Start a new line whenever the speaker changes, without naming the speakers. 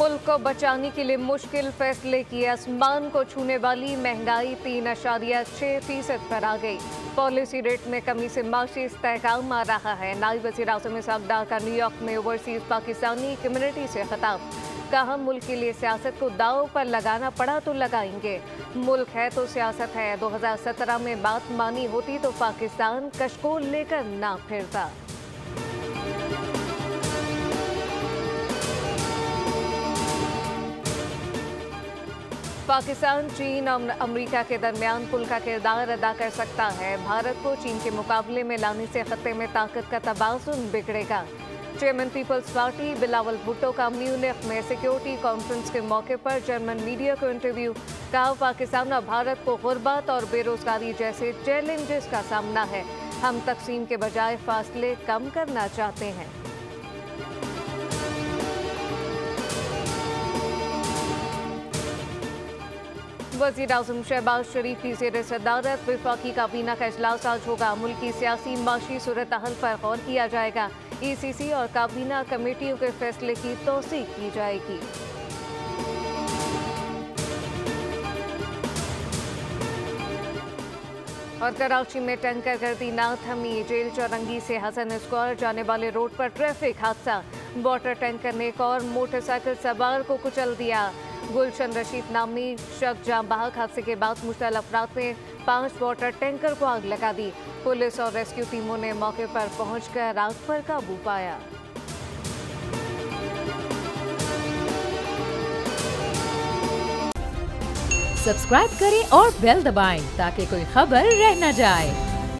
मुल्क को बचाने के लिए मुश्किल फैसले की आसमान को छूने वाली महंगाई 3.6% पर आ गई। पॉलिसी रेट में कमी से माशी इस्तेहकाम आ रहा है। नायब वज़ीर-ए-आज़म इसहाक डार का न्यूयॉर्क में ओवरसीज पाकिस्तानी कम्युनिटी से खिताब। कहा, मुल्क के लिए सियासत को दांव पर लगाना पड़ा तो लगाएंगे। मुल्क है तो सियासत है। 2017 में बात मानी होती तो पाकिस्तान कशकोल लेकर ना फिरता। पाकिस्तान, चीन और अमेरिका के दरमियान पुल का किरदार अदा कर सकता है। भारत को चीन के मुकाबले में लाने से खत्ते में ताकत का तबाजुन बिगड़ेगा। Chairman Peoples Party Bilawal Bhutto का म्यूनिख में सिक्योरिटी कॉन्फ्रेंस के मौके पर जर्मन मीडिया को इंटरव्यू। कहा, पाकिस्तान और भारत को गुर्बत और बेरोजगारी जैसे चैलेंजेस का सामना है। हम तकसीम के बजाय फासले कम करना चाहते हैं। वज़ीर-ए-आज़म शहबाज शरीफ की ज़ेर सदारत वफाकी काबीना का इजलास आज होगा। मुल्क की सियासी माशी सूरत हाल पर गौर किया जाएगा। ECC और काबीना कमेटियों के फैसले की तौसीक की जाएगी। और कराची में टैंकर गर्दी ना थमी। जेल चौरंगी से हसन स्क्वायर जाने वाले रोड पर ट्रैफिक हादसा। वाटर टैंकर ने एक और मोटरसाइकिल सवार को कुचल दिया। गुलशन रशीद नामी शख्स जाँ बहक हादसे के बाद मुश्तल अफराद ने 5 वाटर टैंकर को आग लगा दी। पुलिस और रेस्क्यू टीमों ने मौके पर पहुंचकर आग पर काबू पाया।
सब्सक्राइब करें और बेल दबाएं ताकि कोई खबर रह न जाए।